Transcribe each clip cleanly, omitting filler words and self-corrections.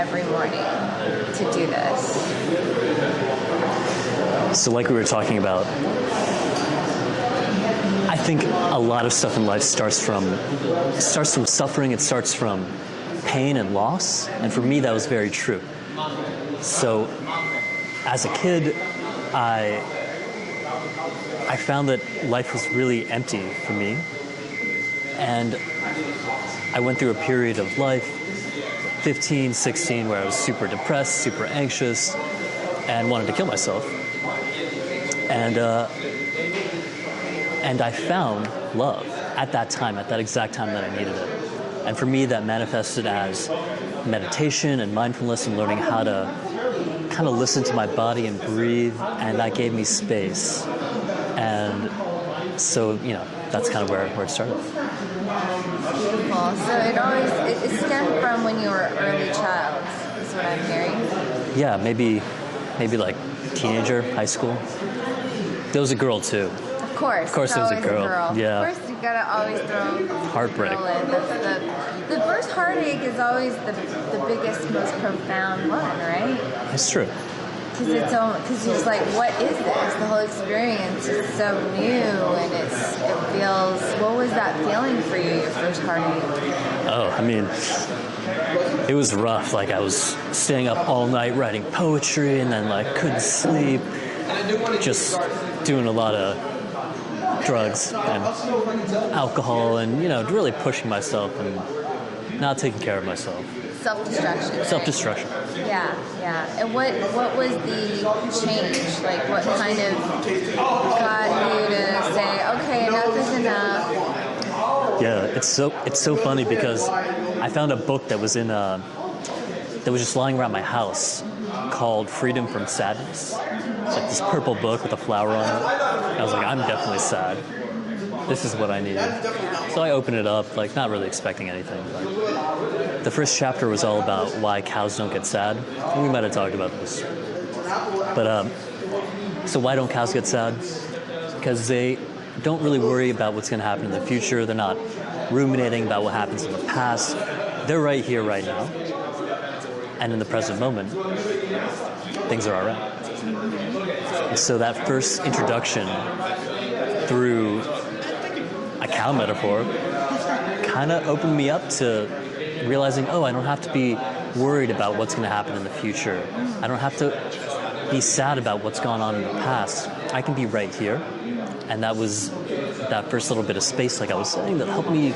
every morning to do this? So like we were talking about, I think a lot of stuff in life starts from suffering. It starts from pain and loss. And for me, that was very true. So as a kid, I found that life was really empty for me. And I went through a period of life, 15, 16, where I was super depressed, super anxious, and wanted to kill myself. And I found love at that time, at that exact time that I needed it. And for me, that manifested as meditation and mindfulness and learning how to kind of listen to my body and breathe, and that gave me space. And so, that's kind of where it started. Beautiful. So it stemmed from when you were an early child, is what I'm hearing. Yeah, maybe like teenager, high school. There was a girl too. Of course there was a girl. Yeah. Of course, you gotta always throw heartbreak. The first heartache is always the biggest, most profound one, right? It's true. Because you're just like, what is this? The whole experience is so new, and it feels. What was that feeling for you, your first heartache? Oh, I mean, it was rough. Like I was staying up all night writing poetry, and then like couldn't sleep, just doing a lot of drugs and alcohol, and really pushing myself and not taking care of myself. Self-destruction. Right? Self-destruction. Yeah. And what was the change? Like, what kind of got you to say, okay, enough is enough? Yeah, it's so funny because I found a book that was just lying around my house called Freedom from Sadness. It's like this purple book with a flower on it. And I was like, I'm definitely sad. This is what I needed. So I opened it up, like not really expecting anything. But the first chapter was all about why cows don't get sad. We might have talked about this. But so why don't cows get sad? Because they don't really worry about what's going to happen in the future. They're not ruminating about what happens in the past. They're right here, right now. And in the present moment, things are all right. And so that first introduction through a cow metaphor kind of opened me up to realizing, I don't have to be worried about what's going to happen in the future. I don't have to be sad about what's gone on in the past. I can be right here. And that was that first little bit of space, like I was saying, that helped me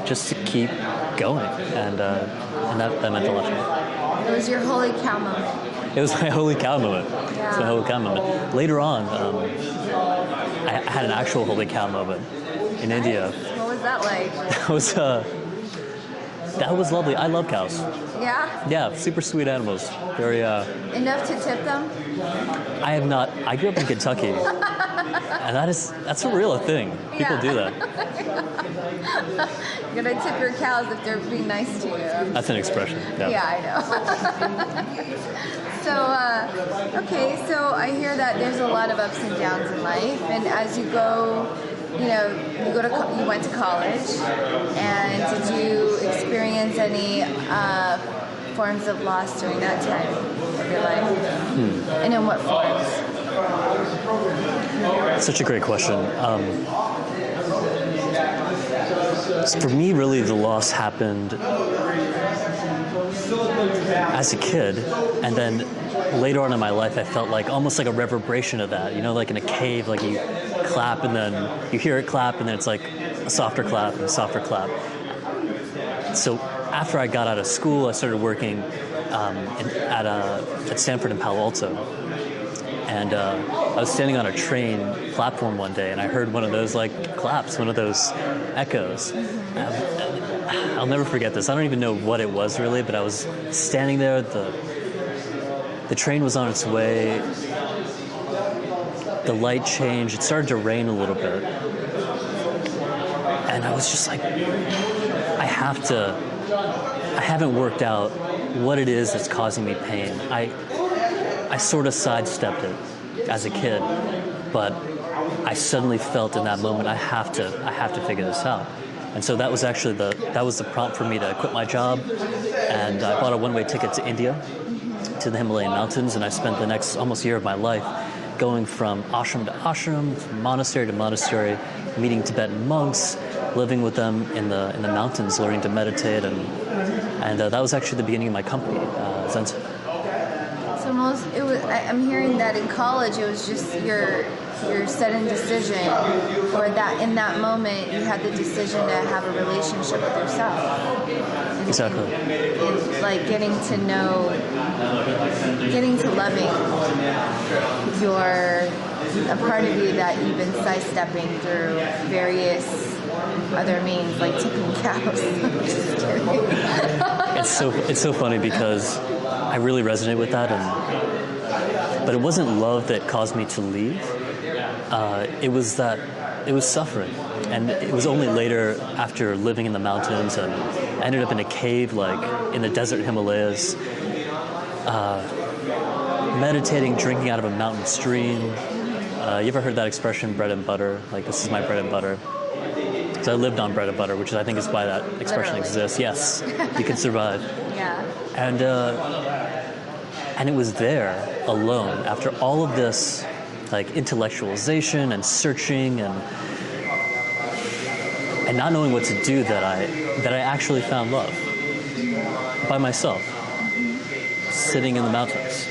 just to keep going. And that meant a lot to me. It was your holy cow moment. It was my holy cow moment. Yeah. It's my holy cow moment. Later on, I had an actual holy cow moment in India. What was that like? That was lovely. I love cows. Yeah? Yeah, super sweet animals. Very Enough to tip them? I have not. I grew up in Kentucky. And that's a real thing. People do that. You're gonna tip your cows if they're being nice to you. That's an expression. Yeah, I know. So I hear that there's a lot of ups and downs in life, and as you go, you went to college, and did you experience any forms of loss during that time of your life? And in what forms? Such a great question. For me, really, the loss happened as a kid, and then later on in my life, I felt like almost like a reverberation of that. Like in a cave, like you clap and then you hear it clap, and then it's like a softer clap and a softer clap. So after I got out of school, I started working at Stanford in Palo Alto. And I was standing on a train platform one day, and I heard one of those like claps, one of those echoes. I'll never forget this. I don't even know what it was really, but I was standing there. The train was on its way. The light changed. It started to rain a little bit. And I was just like, I haven't worked out what it is that's causing me pain. I sort of sidestepped it as a kid, but I suddenly felt in that moment I have to figure this out. And so that was actually the prompt for me to quit my job, and I bought a one-way ticket to India, to the Himalayan mountains, and I spent the next almost year of my life going from ashram to ashram, from monastery to monastery, meeting Tibetan monks, living with them in the mountains, learning to meditate, and that was actually the beginning of my company, Zen. So I'm hearing that in college it was just your sudden decision, or that in that moment you had the decision to have a relationship with yourself. Exactly. And like getting to loving a part of you that you've been sidestepping through various other means, like tipping cows. Just kidding. It's so funny because I really resonate with that, but it wasn't love that caused me to leave. It was suffering, and it was only later, after living in the mountains, and I ended up in a cave, like in the desert Himalayas, meditating, drinking out of a mountain stream. You ever heard that expression, bread and butter? Like, this is my bread and butter. So I lived on bread and butter, which I think is why that expression exists. Yes, you can survive. Yeah. And it was there, alone, after all of this, like, intellectualization and searching and not knowing what to do, that I actually found love by myself, sitting in the mountains,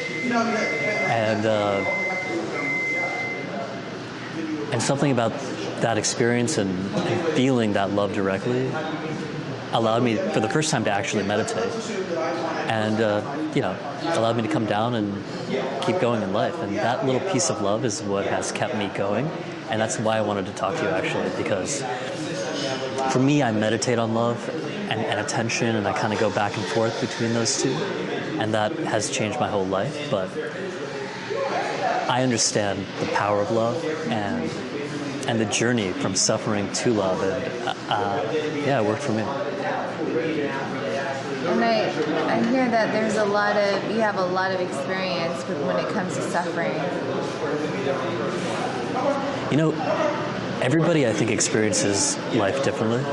and something about that experience and feeling that love directly allowed me, for the first time, to actually meditate, and allowed me to come down and keep going in life. And that little piece of love is what has kept me going, and that's why I wanted to talk to you, actually, because for me, I meditate on love and attention, and I kind of go back and forth between those two, and that has changed my whole life. But I understand the power of love and the journey from suffering to love, and it worked for me. And I hear that you have a lot of experience when it comes to suffering. You know, everybody, I think, experiences life differently,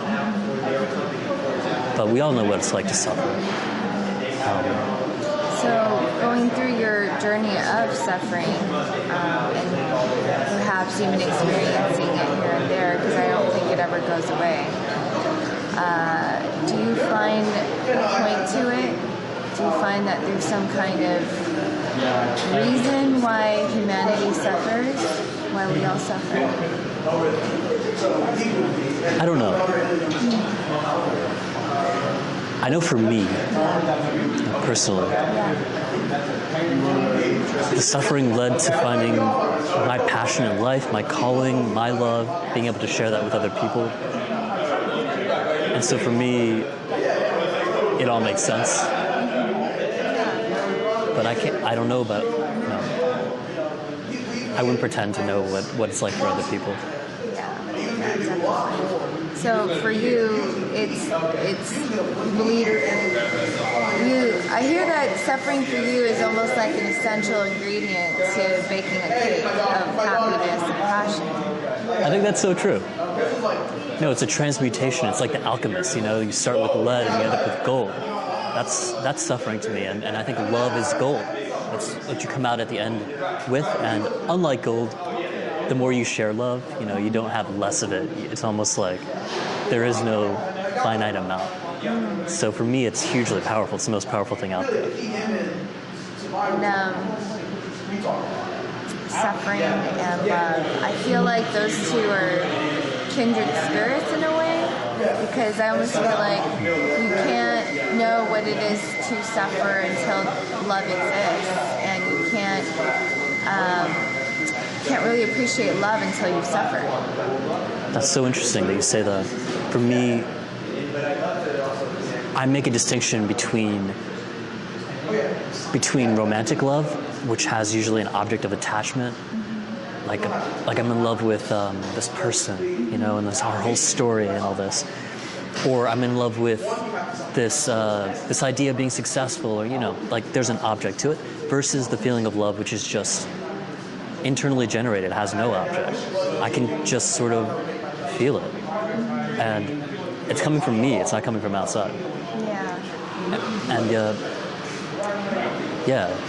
but we all know what it's like to suffer. So going through your journey of suffering, and perhaps even experiencing it here and there, because I don't think it ever goes away, do you find a point to it? Do you find that there's some kind of reason why humanity suffers? Why we all suffer? I don't know. I know for me, personally, the suffering led to finding my passion in life, my calling, my love, being able to share that with other people. And so for me, it all makes sense. But I don't know about, I wouldn't pretend to know what it's like for other people. Yeah, definitely. So for you, it's I hear that suffering for you is almost like an essential ingredient to baking a cake of happiness and passion. I think that's so true. No, it's a transmutation. It's like the alchemist, you start with lead and you end up with gold. That's suffering to me, and I think love is gold. That's what you come out at the end with, and unlike gold, the more you share love, you don't have less of it. It's almost like there is no finite amount. So for me, it's hugely powerful. It's the most powerful thing out there. And suffering and love, I feel like those two are kindred spirits in a way, because I almost feel like you can't know what it is to suffer until love exists, and you can't really appreciate love until you've suffered. That's so interesting that you say that. For me, I make a distinction between romantic love, which has usually an object of attachment, like I'm in love with this person, and this our whole story and all this, or I'm in love with this idea of being successful, or like there's an object to it, versus the feeling of love, which is just internally generated, has no object. I can just sort of feel it, and it's coming from me. It's not coming from outside. Yeah. And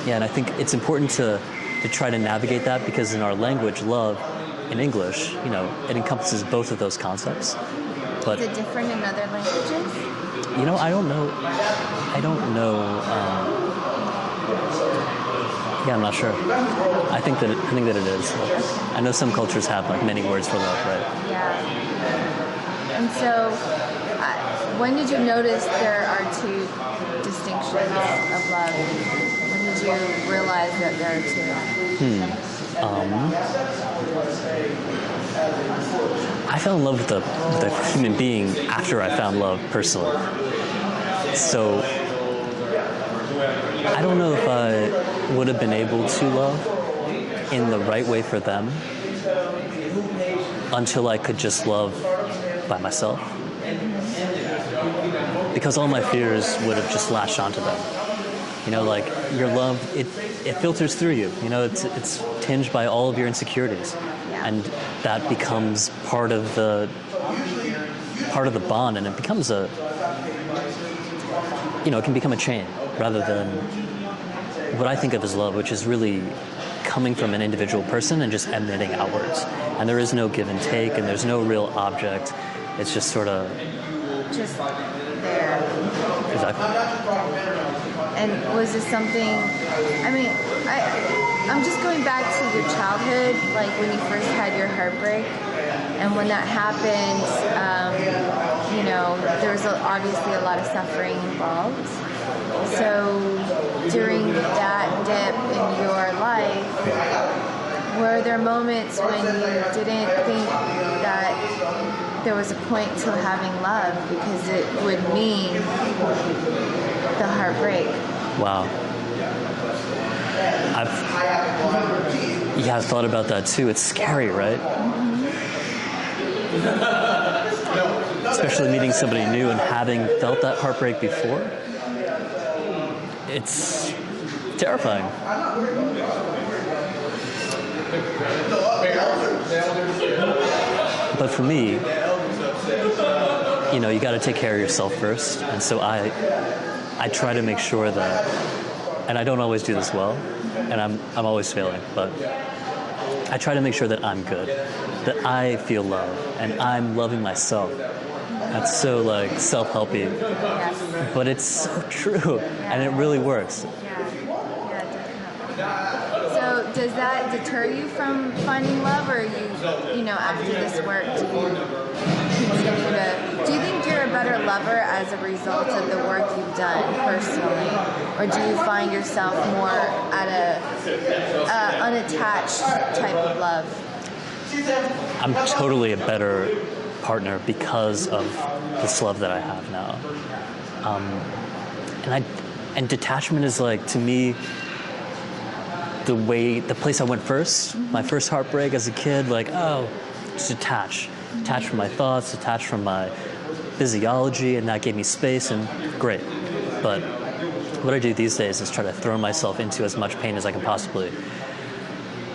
and I think it's important to try to navigate that, because in our language, love, in English, it encompasses both of those concepts. But is it different in other languages? I don't know. I'm not sure. I think that it is. I know some cultures have like many words for love, right? Yeah. And so, when did you notice there are two distinctions of love? When did you realize that there are two? I fell in love with a human being after I found love personally. So I don't know if I would have been able to love in the right way for them until I could just love by myself. Because all my fears would have just latched onto them. Like your love, it filters through you. It's tinged by all of your insecurities. And that becomes part of the bond, and it becomes it can become a chain rather than what I think of as love, which is really coming from an individual person and just emanating outwards. And there is no give and take, and there's no real object. It's just sort of just there. Exactly. And was this something? I'm just going back to your childhood, like when you first had your heartbreak, and when that happened, there was obviously a lot of suffering involved. So during that dip in your life, were there moments when you didn't think that there was a point to having love because it would mean the heartbreak? Wow. I've thought about that too. It's scary, right? Mm-hmm. Especially meeting somebody new and having felt that heartbreak before. It's terrifying. But for me, you got to take care of yourself first. And so I try to make sure that, and I don't always do this well, and I'm always failing, but I try to make sure that I'm good, that I feel love, and I'm loving myself. That's so self-helpy, but it's so true, and it really works. Yeah, definitely. So does that deter you from finding love, or after this work, do you think you're a better lover as a result of the work you've done personally, or do you find yourself more at a unattached type of love? I'm totally a better partner because of this love that I have now. And detachment is to me, the place I went first, my first heartbreak as a kid, just detach from my thoughts, detach from my physiology, and that gave me space, and great. But what I do these days is try to throw myself into as much pain as I can possibly.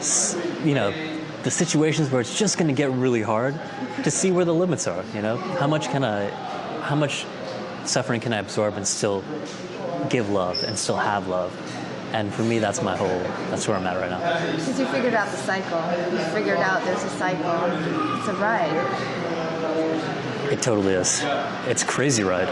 The situations where it's just going to get really hard, to see where the limits are. How much suffering can I absorb and still give love and still have love? And for me, that's where I'm at right now. Because you figured out the cycle. You figured out there's a cycle. It's a ride. It totally is. It's a crazy ride.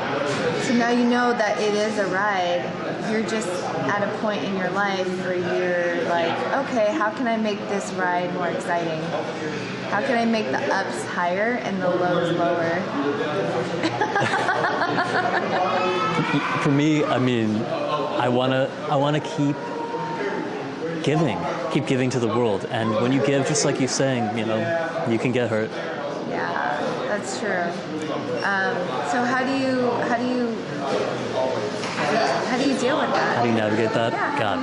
So now you know that it is a ride. You're just at a point in your life where you're like, okay, how can I make this ride more exciting? How can I make the ups higher and the lows lower? For me, I wanna keep giving to the world, and when you give, just like you're saying, you can get hurt. Yeah, that's true. So how do you deal with that? How do you navigate that? Yeah, God,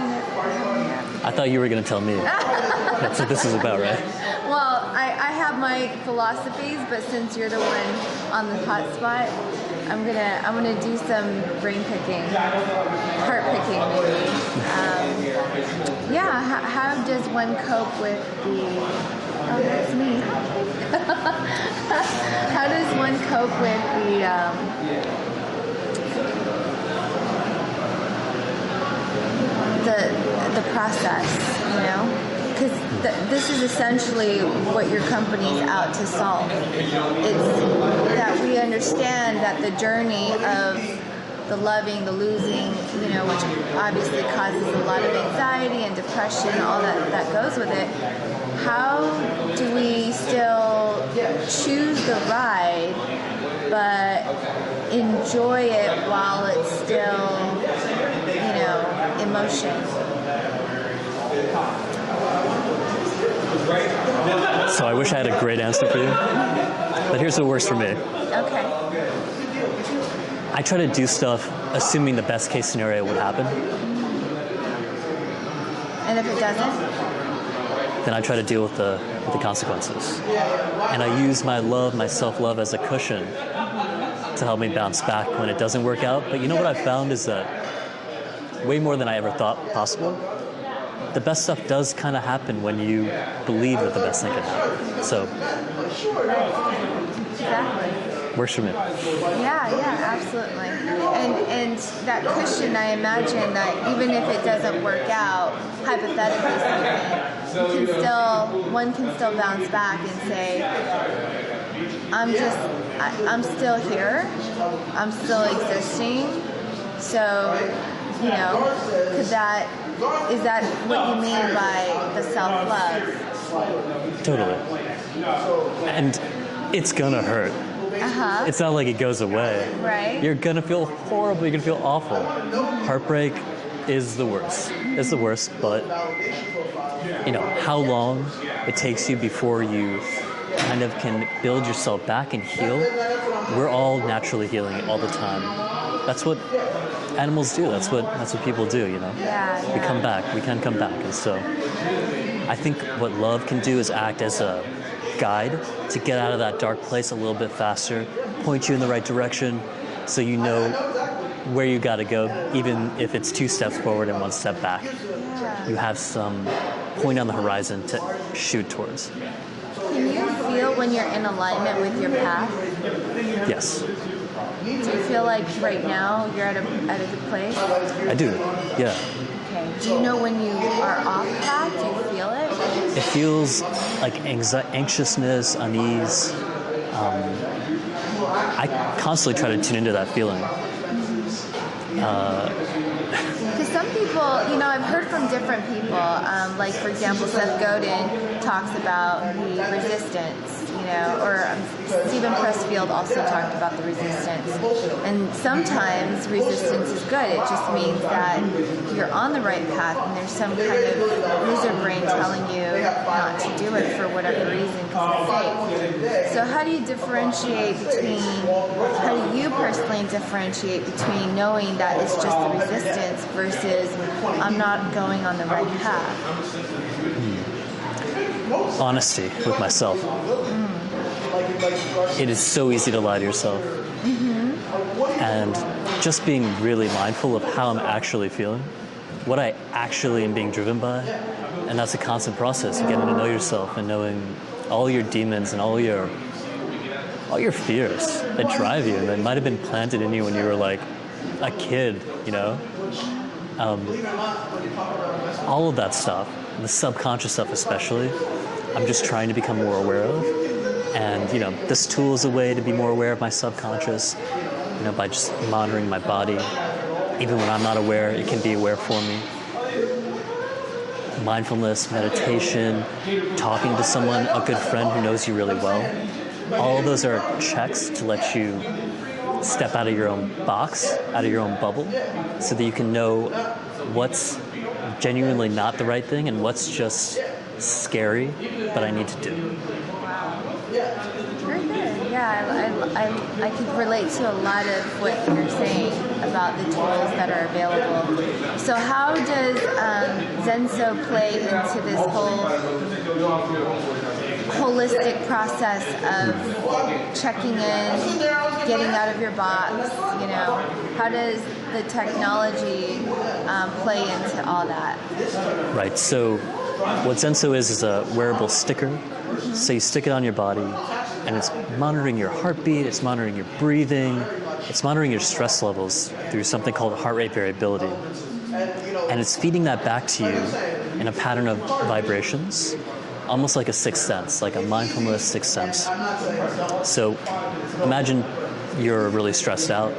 I thought you were gonna tell me. That's what this is about, right? Well, I have my philosophies, but since you're the one on the hot spot, I'm gonna do some brain picking, heart picking maybe. How does one cope with the? Oh, that's me. How does one cope with the process, you know? Because this is essentially what your company's out to solve. It's that we understand that the journey of the loving, the losing, you know, which obviously causes a lot of anxiety and depression, all that goes with it. How do we still choose the ride, but enjoy it while it's still, you know, emotion? So I wish I had a great answer for you, but here's what works for me. Okay. I try to do stuff assuming the best case scenario would happen. And if it doesn't? Then I try to deal with the consequences. And I use my love, my self-love as a cushion to help me bounce back when it doesn't work out. But you know what I've found is that way more than I ever thought possible, the best stuff does kind of happen when you believe that the best thing can happen. So, Exactly. Works for me. Yeah, absolutely. And that cushion, I imagine that even if it doesn't work out, hypothetically speaking, one can still bounce back and say, I'm still here, I'm still existing. So, you know, is that what you mean by the self-love? Totally. And it's gonna hurt. Uh-huh. It's not like it goes away. Right. You're gonna feel horrible, you're gonna feel awful. Heartbreak is the worst. It's the worst, but you know, how long it takes you before you kind of can build yourself back and heal. We're all naturally healing all the time. That's what animals do. That's what people do, you know? Yeah. We come back. We can come back. And so I think what love can do is act as a guide to get out of that dark place a little bit faster, point you in the right direction so you know where you got to go, even if it's 2 steps forward and 1 step back. Yeah. You have some point on the horizon to shoot towards. Can you feel when you're in alignment with your path? Yes. Do you feel like right now you're at a good place? I do, yeah. Okay. Do you know when you are off path? Do you feel it? It feels like anxiousness, unease. I constantly try to tune into that feeling. Because some people, you know, I've heard from different people, like for example, Seth Godin talks about the resistance, you know, or Stephen Pressfield also talked about the resistance. And sometimes resistance is good. It just means that you're on the right path and there's some kind of lizard brain telling you not to do it for whatever reason because it's safe. So how do you personally differentiate between knowing that it's just the resistance versus I'm not going on the right path? Honesty with myself. It is so easy to lie to yourself. And just being really mindful of how I'm actually feeling, what I actually am being driven by, and that's a constant process of getting to know yourself and knowing all your demons and all your fears that drive you and that might have been planted in you when you were like a kid, you know? All of that stuff, the subconscious stuff especially, I'm just trying to become more aware of. And, you know, this tool is a way to be more aware of my subconscious, you know, by just monitoring my body. Even when I'm not aware, it can be aware for me. Mindfulness, meditation, talking to someone, a good friend who knows you really well. All of those are checks to let you step out of your own box, out of your own bubble, so that you can know what's genuinely not the right thing and what's just scary, but I need to do. Very good. Yeah, I can relate to a lot of what you're saying about the tools that are available. So how does Zenso play into this whole holistic process of checking in, getting out of your box, you know? How does the technology play into all that? Right, so what Zenso is a wearable sticker. So you stick it on your body and it's monitoring your heartbeat, it's monitoring your breathing, it's monitoring your stress levels through something called heart rate variability. And it's feeding that back to you in a pattern of vibrations, almost like a sixth sense, like a mindfulness sixth sense. So imagine you're really stressed out.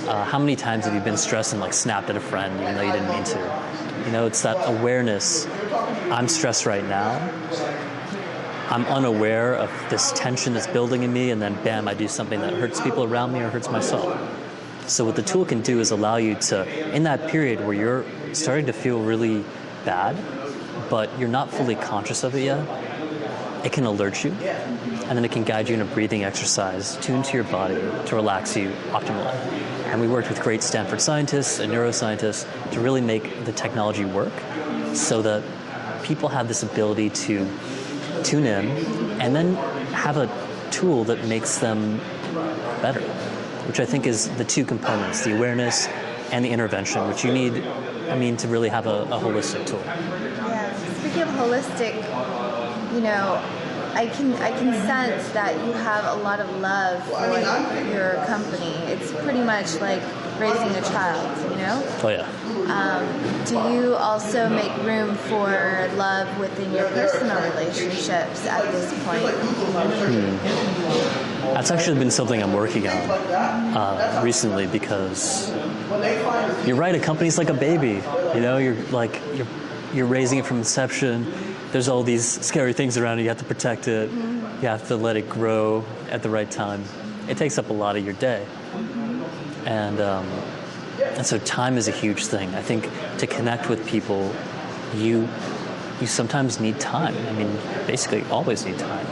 How many times have you been stressed and like snapped at a friend even though you didn't mean to? You know, it's that awareness. I'm stressed right now. I'm unaware of this tension that's building in me, and then bam, I do something that hurts people around me or hurts myself. So what the tool can do is allow you to, in that period where you're starting to feel really bad, but you're not fully conscious of it yet, it can alert you, and then it can guide you in a breathing exercise tuned to your body to relax you optimally. And we worked with great Stanford scientists and neuroscientists to really make the technology work so that people have this ability to tune in and then have a tool that makes them better, which I think is the two components, the awareness and the intervention, which you need, to really have a holistic tool. Yeah. Speaking of holistic, I can sense that you have a lot of love for your company. It's pretty much like raising a child, Oh yeah. Do you also make room for love within your personal relationships at this point? That's actually been something I'm working on recently, because you're right, a company's like a baby. You're raising it from inception. There's all these scary things around it. You have to protect it. Mm-hmm. You have to let it grow at the right time. It takes up a lot of your day. And so time is a huge thing. I think to connect with people, you sometimes need time. Basically always need time.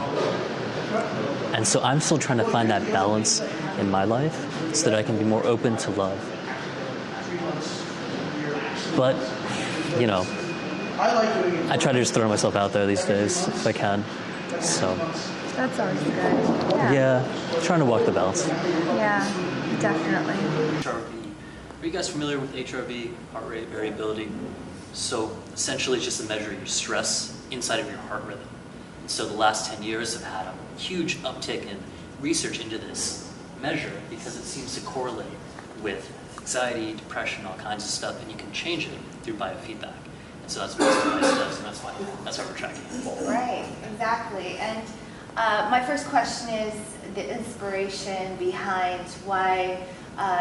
And so I'm still trying to find that balance in my life so that I can be more open to love. But, I try to just throw myself out there these days if I can. So that's always good. Yeah, trying to walk the balance. Yeah, definitely. HRV. Are you guys familiar with HRV, heart rate variability? So essentially it's just a measure of your stress inside of your heart rhythm. And so the last 10 years have had a huge uptick in research into this measure because it seems to correlate with anxiety, depression, all kinds of stuff, and you can change it through biofeedback. And so that's what this device does, and that's why we're tracking it. Right, exactly. And my first question is the inspiration behind why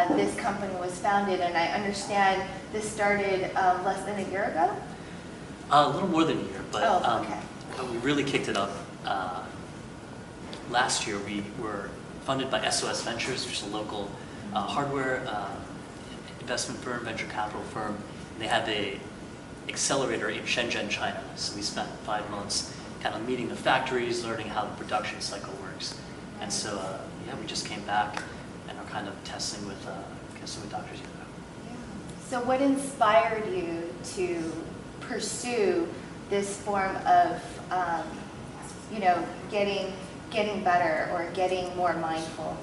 this company was founded, and I understand this started less than a year ago? A little more than a year, but, okay. But we really kicked it up. Last year we were funded by SOS Ventures, which is a local hardware investment firm, venture capital firm. They had a accelerator in Shenzhen, China. So we spent 5 months kind of meeting the factories, learning how the production cycle works. And so, we just came back and are kind of testing with doctors. So what inspired you to pursue this form of, getting better or getting more mindful?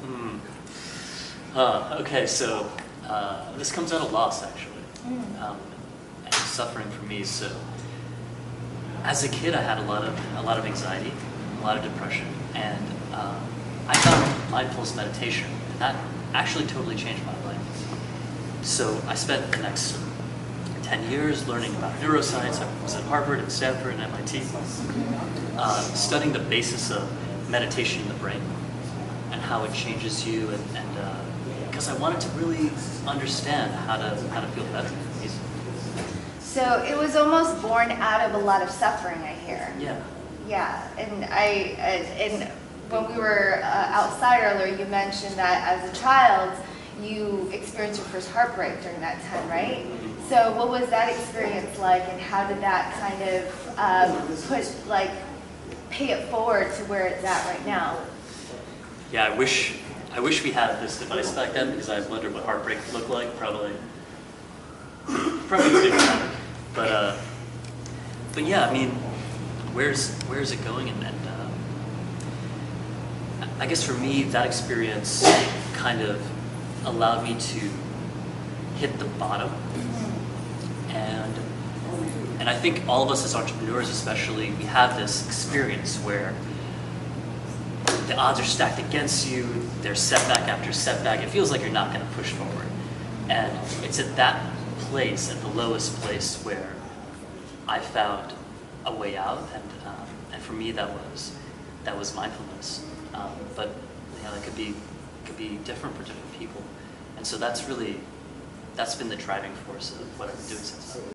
Okay, so this comes out of loss, actually. And suffering for me. So as a kid, I had a lot of anxiety, a lot of depression, and I found mindfulness meditation, and that actually totally changed my life. So I spent the next 10 years learning about neuroscience. I was at Harvard and Stanford and MIT, studying the basis of meditation in the brain and how it changes you, and because I wanted to really understand how to feel better. So it was almost born out of a lot of suffering, I hear. Yeah. Yeah, and when we were outside earlier, you mentioned that as a child, you experienced your first heartbreak during that time, right? So what was that experience like, and how did that kind of pay it forward to where it's at right now? Yeah, I wish we had this device back then, because I wondered what heartbreak looked like. Probably different. But yeah, where's it going? And I guess for me, that experience kind of allowed me to hit the bottom. And I think all of us as entrepreneurs especially, we have this experience where the odds are stacked against you. There's setback after setback. It feels like you're not going to push forward. And it's at that place, at the lowest place, where I found a way out. And for me, that was mindfulness. But it could be different for different people. And so that's been the driving force of what I've been doing since then.